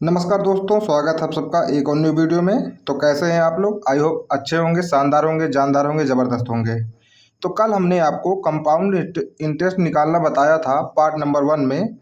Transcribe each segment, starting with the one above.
नमस्कार दोस्तों, स्वागत है आप सबका एक और न्यू वीडियो में। तो कैसे हैं आप लोग? आई होप अच्छे होंगे, शानदार होंगे, जानदार होंगे, ज़बरदस्त होंगे। तो कल हमने आपको कंपाउंड इंटरेस्ट निकालना बताया था पार्ट नंबर 1 में।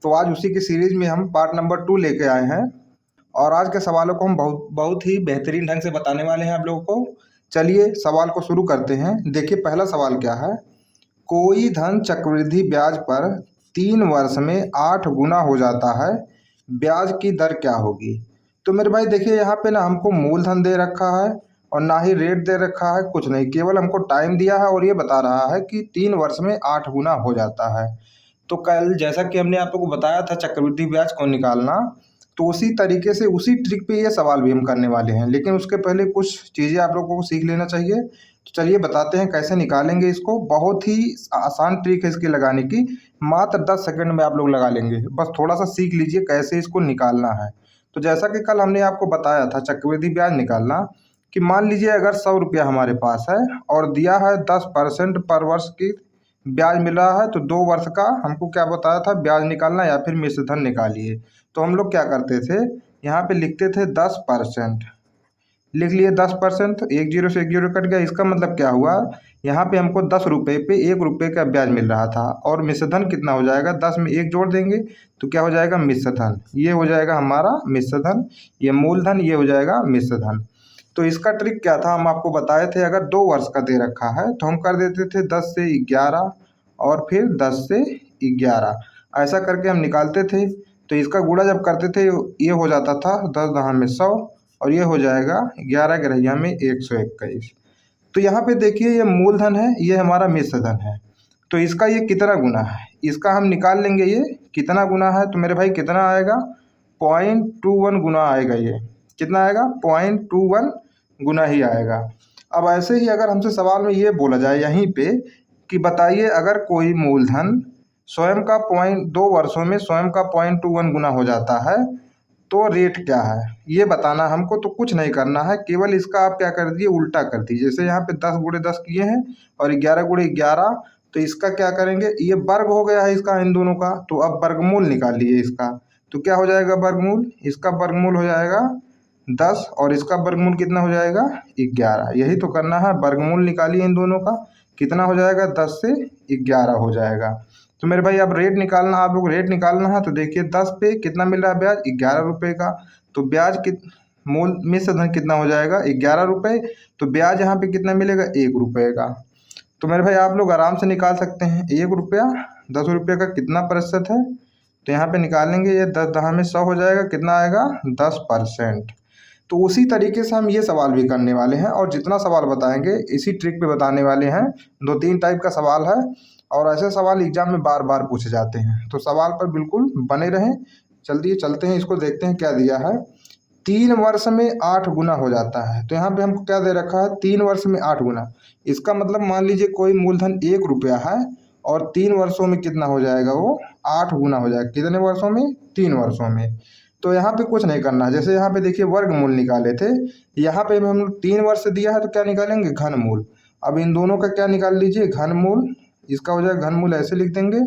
तो आज उसी की सीरीज़ में हम पार्ट नंबर 2 लेके आए हैं और आज के सवालों को हम बहुत बहुत ही बेहतरीन ढंग से बताने वाले हैं आप लोगों को। चलिए सवाल को शुरू करते हैं। देखिए पहला सवाल क्या है। कोई धन चक्रवृद्धि ब्याज पर 3 वर्ष में 8 गुना हो जाता है, ब्याज की दर क्या होगी? तो मेरे भाई देखिए यहाँ पे ना हमको मूलधन दे रखा है और ना ही रेट दे रखा है, कुछ नहीं, केवल हमको टाइम दिया है और ये बता रहा है कि 3 वर्ष में 8 गुना हो जाता है। तो कल जैसा कि हमने आप लोगों को बताया था चक्रवृद्धि ब्याज को निकालना, तो उसी तरीके से उसी ट्रिक पे ये सवाल भी हम करने वाले हैं। लेकिन उसके पहले कुछ चीज़ें आप लोगों को सीख लेना चाहिए। तो चलिए बताते हैं कैसे निकालेंगे इसको। बहुत ही आसान ट्रिक है इसकी लगाने की, मात्र 10 सेकंड में आप लोग लगा लेंगे। बस थोड़ा सा सीख लीजिए कैसे इसको निकालना है। तो जैसा कि कल हमने आपको बताया था चक्रवृद्धि ब्याज निकालना, कि मान लीजिए अगर 100 रुपया हमारे पास है और दिया है 10% पर वर्ष की ब्याज मिल रहा है, तो 2 वर्ष का हमको क्या बताया था ब्याज निकालना या फिर मिश्र धन निकालिए। तो हम लोग क्या करते थे, यहाँ पे लिखते थे 10%। लिख लिए 10%, तो 1 जीरो से 1 जीरो कट गया। इसका मतलब क्या हुआ, यहाँ पे हमको 10 रुपये पे 1 रुपये का ब्याज मिल रहा था और मिश्र धन कितना हो जाएगा, 10 में 1 जोड़ देंगे तो क्या हो जाएगा, मिश्र धन। ये हो जाएगा हमारा मिश्र धन, ये मूलधन, ये हो जाएगा मिश्र धन। तो इसका ट्रिक क्या था, हम आपको बताए थे अगर 2 वर्ष का दे रखा है तो हम कर देते थे 10 से 11 और फिर 10 से 11, ऐसा करके हम निकालते थे। तो इसका गुणा जब करते थे ये हो जाता था 10 दहा में 100 और ये हो जाएगा 11 ग्रहिया में 121। तो यहाँ पे देखिए ये मूलधन है, ये हमारा मिश्र धन है। तो इसका ये कितना गुना है, इसका हम निकाल लेंगे ये कितना गुना है। तो मेरे भाई कितना आएगा, 0.21 गुना आएगा। ये कितना आएगा, 0.21 गुना ही आएगा। अब ऐसे ही अगर हमसे सवाल में ये बोला जाए यहीं पे कि बताइए अगर कोई मूलधन स्वयं का 2 वर्षों में स्वयं का 0.21 गुना हो जाता है तो रेट क्या है ये बताना हमको। तो कुछ नहीं करना है, केवल इसका आप क्या कर दीजिए, उल्टा कर दीजिए। जैसे यहाँ पे 10 गुणे 10 किए हैं और 11 गुणे 11, तो इसका क्या करेंगे, ये वर्ग हो गया है इसका, इन दोनों का। तो अब वर्गमूल निकालिए इसका। तो क्या हो जाएगा वर्गमूल, इसका वर्गमूल हो जाएगा 10 और इसका वर्गमूल कितना हो जाएगा, 11। यही तो करना है, वर्गमूल निकालिए इन दोनों का, कितना हो जाएगा, 10 से 11 हो जाएगा। तो मेरे भाई अब रेट निकालना, आप लोग रेट निकालना है। तो देखिए 10 पे कितना मिल रहा है ब्याज, 11 रुपये का। तो ब्याज कित मूल मिश्र धन कितना हो जाएगा, 11 रुपये। तो ब्याज यहाँ पे कितना मिलेगा, 1 रुपये का। तो मेरे भाई आप लोग आराम से निकाल सकते हैं 1 रुपया 10 रुपये का कितना प्रतिशत है। तो यहाँ पे निकालेंगे, ये 10 दहा में 100 हो जाएगा, कितना आएगा, 10%। तो उसी तरीके से हम ये सवाल भी करने वाले हैं और जितना सवाल बताएंगे इसी ट्रिक पे बताने वाले हैं। 2-3 टाइप का सवाल है और ऐसे सवाल एग्जाम में बार बार पूछे जाते हैं, तो सवाल पर बिल्कुल बने रहें। जल्दी चलते हैं, इसको देखते हैं क्या दिया है। 3 वर्ष में 8 गुना हो जाता है। तो यहाँ पे हमको क्या दे रखा है, 3 वर्ष में 8 गुना। इसका मतलब मान लीजिए कोई मूलधन 1 रुपया है और 3 वर्षों में कितना हो जाएगा, वो 8 गुना हो जाएगा। कितने वर्षों में, 3 वर्षों में। तो यहाँ पे कुछ नहीं करना है। जैसे यहाँ पे देखिए वर्गमूल निकाले थे, यहाँ पे भी हम 3 वर्ष दिया है तो क्या निकालेंगे, घनमूल। अब इन दोनों का क्या निकाल लीजिए, घनमूल। इसका हो जाएगा घनमूल, ऐसे लिख देंगे।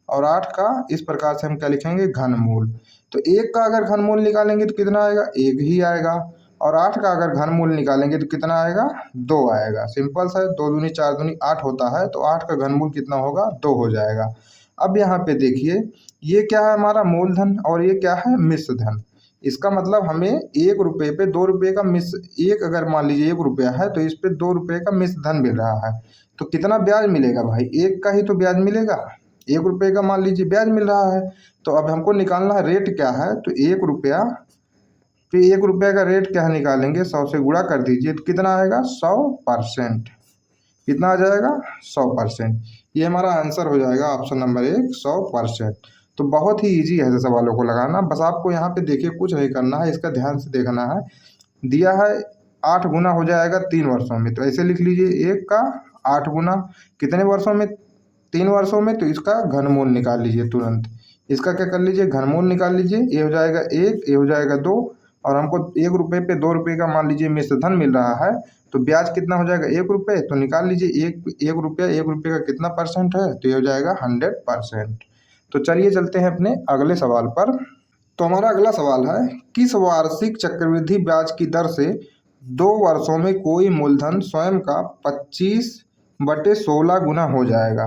और 8 का इस प्रकार से हम क्या लिखेंगे, घनमूल। तो 1 का अगर घनमूल निकालेंगे तो कितना आएगा, 1 ही आएगा। और 8 का अगर घनमूल निकालेंगे तो कितना आएगा, 2 आएगा। सिंपल सा है, 2 दूनी 4 दूनी 8 होता है, तो 8 का घनमूल कितना होगा, 2 हो जाएगा। अब यहाँ पे देखिए ये क्या है, हमारा मूलधन और ये क्या है, मिश्र धन। इसका मतलब हमें 1 रुपये पे 2 रुपये का मिश्र, एक अगर मान लीजिए 1 रुपया है तो इस पे 2 रुपये का मिश्र धन मिल रहा है। तो कितना ब्याज मिलेगा भाई, 1 का ही तो ब्याज मिलेगा। 1 रुपये का मान लीजिए ब्याज मिल रहा है। तो अब हमको निकालना है रेट क्या है। तो 1 रुपया पे 1 रुपये का रेट क्या है, निकालेंगे 100 से गुणा कर दीजिए तो कितना आएगा, 100%। कितना आ जाएगा, 100%। ये हमारा आंसर हो जाएगा ऑप्शन नंबर 1, 100%। तो बहुत ही ईजी है ऐसे सवालों को लगाना। बस आपको यहाँ पे देखिए कुछ नहीं करना है, इसका ध्यान से देखना है। दिया है 8 गुना हो जाएगा 3 वर्षों में, तो ऐसे लिख लीजिए 1 का 8 गुना कितने वर्षों में, 3 वर्षों में। तो इसका घनमूल निकाल लीजिए तुरंत। इसका क्या कर लीजिए, घनमूल निकाल लीजिए। ये हो जाएगा 1, ये हो जाएगा 2। और हमको 1 रुपये पे 2 रुपये का मान लीजिए मिश्र धन मिल रहा है, तो ब्याज कितना हो जाएगा, 1 रुपये। तो निकाल लीजिए 1 रुपया 1 रुपये का कितना परसेंट है, तो ये हो जाएगा 100%। तो चलिए चलते हैं अपने अगले सवाल पर। तो हमारा अगला सवाल है, किस वार्षिक चक्रवृद्धि ब्याज की दर से 2 वर्षों में कोई मूलधन स्वयं का 25/16 गुना हो जाएगा।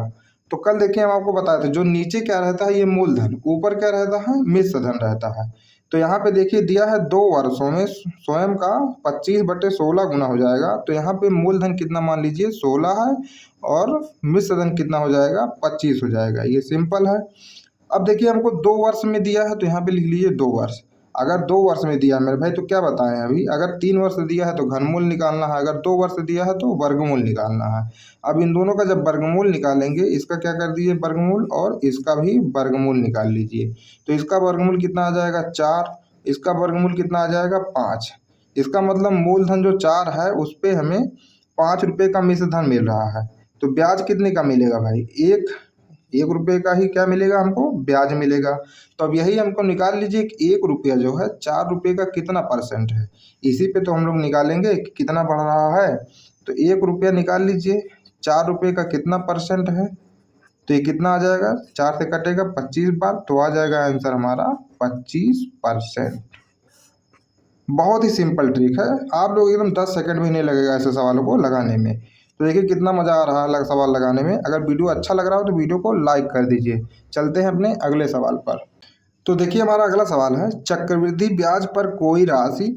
तो कल देखिए हम आपको बताए थे, जो नीचे क्या रहता है ये मूलधन, ऊपर क्या रहता है मिश्र धन रहता है। तो यहाँ पे देखिए दिया है 2 वर्षों में स्वयं का 25/16 गुना हो जाएगा। तो यहाँ पे मूलधन कितना मान लीजिए 16 है और मिश्र धन कितना हो जाएगा 25 हो जाएगा। ये सिंपल है। अब देखिए हमको 2 वर्ष में दिया है तो यहाँ पे लिख लीजिए 2 वर्ष। अगर 2 वर्ष में दिया है मेरे भाई तो क्या बताएं अभी, अगर 3 वर्ष दिया है तो घनमूल निकालना है, अगर 2 वर्ष दिया है तो वर्गमूल निकालना है। अब इन दोनों का जब वर्गमूल निकालेंगे, इसका क्या कर दीजिए वर्गमूल और इसका भी वर्गमूल निकाल लीजिए। तो इसका वर्गमूल कितना आ जाएगा 4, इसका वर्गमूल कितना आ जाएगा 5। इसका मतलब मूलधन जो 4 है उस पर हमें 5 रुपये का मिश्र धन मिल रहा है। तो ब्याज कितने का मिलेगा भाई, 1 रुपये का ही क्या मिलेगा हमको ब्याज मिलेगा। तो अब यही हमको निकाल लीजिए कि 1 रुपया जो है 4 रुपये का कितना परसेंट है। इसी पे तो हम लोग निकालेंगे कि कितना बढ़ रहा है। तो 1 रुपया निकाल लीजिए, 4 रुपये का कितना परसेंट है। तो ये कितना आ जाएगा, 4 से कटेगा 25 बार, तो आ जाएगा आंसर हमारा 25%। बहुत ही सिंपल ट्रिक है, आप लोग एकदम 10 सेकंड भी नहीं लगेगा ऐसे सवालों को लगाने में। तो देखिए कितना मज़ा आ रहा है सवाल लगाने में। अगर वीडियो अच्छा लग रहा हो तो वीडियो को लाइक कर दीजिए। चलते हैं अपने अगले सवाल पर। तो देखिए हमारा अगला सवाल है, चक्रवृद्धि ब्याज पर कोई राशि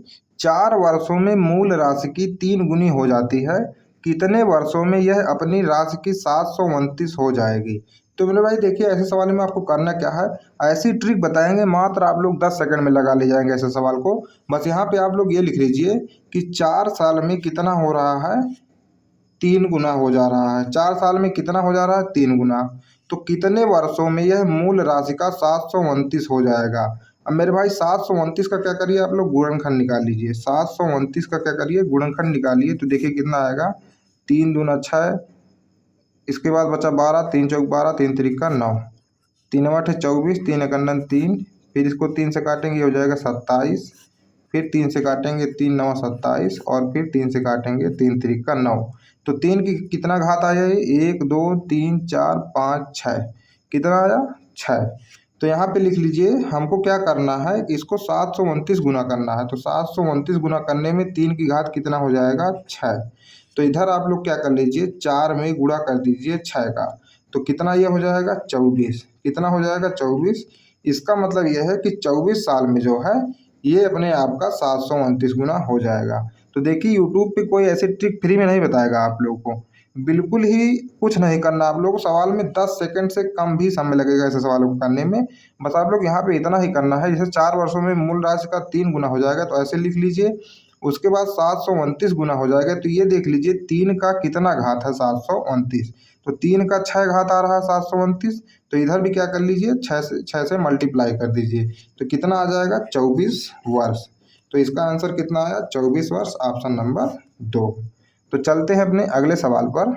4 वर्षों में मूल राशि की 3 गुनी हो जाती है, कितने वर्षों में यह अपनी राशि की 729 हो जाएगी। तो मेरे भाई देखिए ऐसे सवाल में आपको करना क्या है, ऐसी ट्रिक बताएंगे मात्र आप लोग 10 सेकंड में लगा ले जाएंगे ऐसे सवाल को। बस यहाँ पे आप लोग ये लिख लीजिए कि 4 साल में कितना हो रहा है, 3 गुना हो जा रहा है। 4 साल में कितना हो जा रहा है 3 गुना। तो कितने वर्षों में यह मूल राशि का 729 हो जाएगा। अब मेरे भाई 729 का क्या करिए आप लोग गुणनखंड निकाल लीजिए। 729 का क्या करिए गुणनखंड निकालिए। तो देखिए कितना आएगा, 3 दूना 6, इसके बाद बचा 12, 3 चौक 12, 3 तिरिका 9, 3 आठ 24, 3 एकन्नन 3, फिर इसको 3 से काटेंगे हो जाएगा 27, फिर 3 से काटेंगे 3 9 27 और फिर 3 से काटेंगे 3 तिरिका 9। तो 3 की कितना घात आया ये, 1 2 3 4 5 6, कितना आया 6। तो यहाँ पे लिख लीजिए हमको क्या करना है, इसको 729 गुना करना है। तो 729 गुना करने में 3 की घात कितना हो जाएगा 6। तो इधर आप लोग क्या कर लीजिए 4 में गुणा कर दीजिए 6 का। तो कितना ये हो जाएगा 24, कितना हो जाएगा 24। इसका मतलब यह है कि 24 साल में जो है ये अपने आप का 729 गुना हो जाएगा। तो देखिए यूट्यूब पे कोई ऐसी ट्रिक फ्री में नहीं बताएगा आप लोग को, बिल्कुल ही कुछ नहीं करना आप लोग को। सवाल में 10 सेकंड से कम भी समय लगेगा ऐसे सवालों को करने में। बस आप लोग यहाँ पे इतना ही करना है, जैसे 4 वर्षों में मूल राशि का 3 गुना हो जाएगा तो ऐसे लिख लीजिए। उसके बाद 729 गुना हो जाएगा। तो ये देख लीजिए 3 का कितना घात है 729। तो 3 का 6 घात आ रहा है 729। तो इधर भी क्या कर लीजिए 6 से मल्टीप्लाई कर दीजिए। तो कितना आ जाएगा 24 वर्ष। तो इसका आंसर कितना आया 24 वर्ष, ऑप्शन नंबर 2। तो चलते हैं अपने अगले सवाल पर।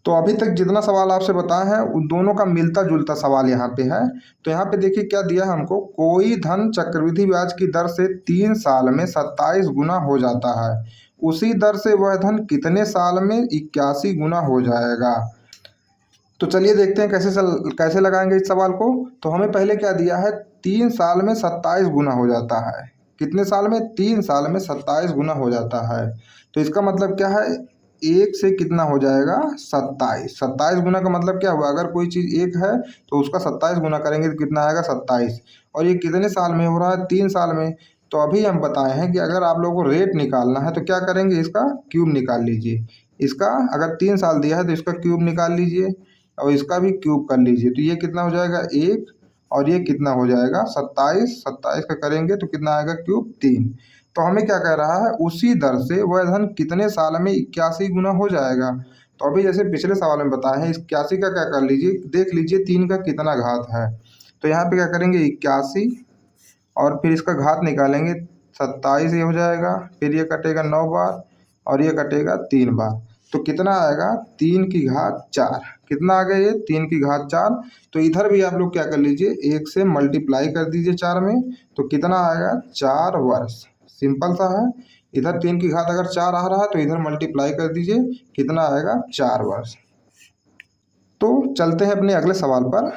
तो अभी तक जितना सवाल आपसे बताए हैं उन दोनों का मिलता जुलता सवाल यहाँ पे है। तो यहाँ पे देखिए क्या दिया है हमको, कोई धन चक्रवृद्धि ब्याज की दर से 3 साल में 27 गुना हो जाता है, उसी दर से वह धन कितने साल में 81 गुना हो जाएगा। तो चलिए देखते हैं कैसे लगाएंगे इस सवाल को। तो हमें पहले क्या दिया है, 3 साल में 27 गुना हो जाता है। कितने साल में, 3 साल में 27 गुना हो जाता है। तो इसका मतलब क्या है, 1 से कितना हो जाएगा 27। 27 गुना का मतलब क्या हुआ, अगर कोई चीज़ 1 है तो उसका 27 गुना करेंगे तो कितना आएगा 27। और ये कितने साल में हो रहा है, 3 साल में। तो अभी हम बताए हैं कि अगर आप लोगों को रेट निकालना है तो क्या करेंगे, इसका क्यूब निकाल लीजिए। इसका अगर 3 साल दिया है तो इसका क्यूब निकाल लीजिए और इसका भी क्यूब कर लीजिए। तो ये कितना हो जाएगा 1 और ये कितना हो जाएगा 27। 27 का करेंगे तो कितना आएगा क्यूब 3। तो हमें क्या कह रहा है, उसी दर से वह धन कितने साल में 81 गुना हो जाएगा। तो अभी जैसे पिछले सवाल में बताए हैं, इस 81 का क्या कर लीजिए, देख लीजिए 3 का कितना घात है। तो यहाँ पे क्या करेंगे 81 और फिर इसका घात निकालेंगे 27 ये हो जाएगा, फिर ये कटेगा 9 बार और ये कटेगा 3 बार। तो कितना आएगा 3 की घात 4। कितना आ गया ये 3 की घात 4। तो इधर भी आप लोग क्या कर लीजिए 1 से मल्टीप्लाई कर दीजिए 4 में। तो कितना आएगा 4 वर्ष। सिंपल सा है, इधर 3 की घात अगर 4 आ रहा है तो इधर मल्टीप्लाई कर दीजिए, कितना आएगा 4 वर्ष। तो चलते हैं अपने अगले सवाल पर।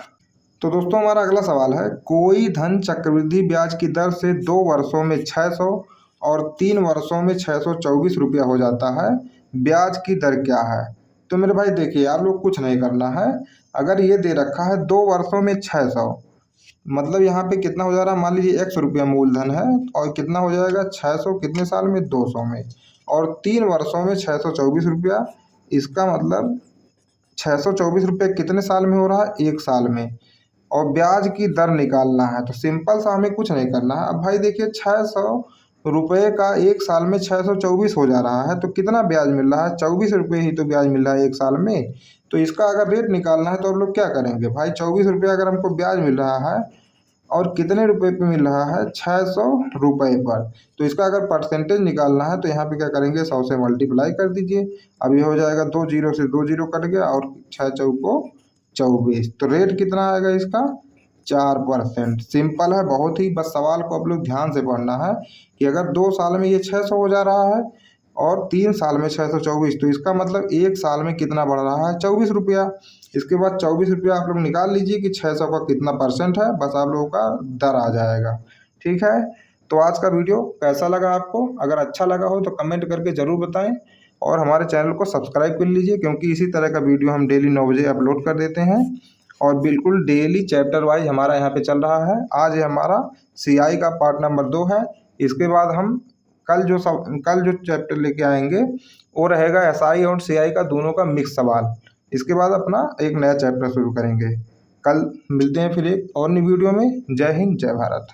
तो दोस्तों हमारा अगला सवाल है, कोई धन चक्रवृद्धि ब्याज की दर से 2 वर्षों में 600 और 3 वर्षों में 624 रुपया हो जाता है, ब्याज की दर क्या है। तो मेरे भाई देखिए, आप लोग कुछ नहीं करना है। अगर ये दे रखा है 2 वर्षों में 600, मतलब यहाँ पे कितना हो जा रहा है, मान लीजिए 100 रुपया मूलधन है और कितना हो जाएगा 600 कितने साल में, 200 में, और 3 वर्षों में 624 रुपया। इसका मतलब 624 रुपये कितने साल में हो रहा है, 1 साल में। और ब्याज की दर निकालना है, तो सिंपल सा हमें कुछ नहीं करना है। अब भाई देखिए, 600 रुपये का 1 साल में 624 हो जा रहा है, तो कितना ब्याज मिल रहा है, 24 रुपये ही तो ब्याज मिल रहा है 1 साल में। तो इसका अगर रेट निकालना है तो हम लोग क्या करेंगे भाई, 24 रुपये अगर हमको ब्याज मिल रहा है और कितने रुपए पे मिल रहा है, 600 रुपये पर, तो इसका अगर परसेंटेज निकालना है तो यहाँ पे क्या करेंगे, 100 से मल्टीप्लाई कर दीजिए। अब ये हो जाएगा 2 जीरो से 2 जीरो कट गया और 6 चौको 24। तो रेट कितना आएगा इसका, 4%। सिंपल है बहुत ही, बस सवाल को आप लोग ध्यान से पढ़ना है कि अगर 2 साल में ये 600 हो जा रहा है और 3 साल में 624, तो इसका मतलब 1 साल में कितना बढ़ रहा है, 24 रुपया। इसके बाद 24 रुपया आप लोग निकाल लीजिए कि 600 का कितना परसेंट है, बस आप लोगों का दर आ जाएगा। ठीक है, तो आज का वीडियो कैसा लगा आपको, अगर अच्छा लगा हो तो कमेंट करके ज़रूर बताएं और हमारे चैनल को सब्सक्राइब कर लीजिए, क्योंकि इसी तरह का वीडियो हम डेली 9 बजे अपलोड कर देते हैं और बिल्कुल डेली चैप्टर वाइज हमारा यहाँ पे चल रहा है। आज ये हमारा CI का पार्ट नंबर 2 है। इसके बाद हम कल जो चैप्टर लेके आएंगे वो रहेगा SI और CI का दोनों का मिक्स सवाल। इसके बाद अपना एक नया चैप्टर शुरू करेंगे। कल मिलते हैं फिर एक और नई वीडियो में। जय हिंद, जय भारत।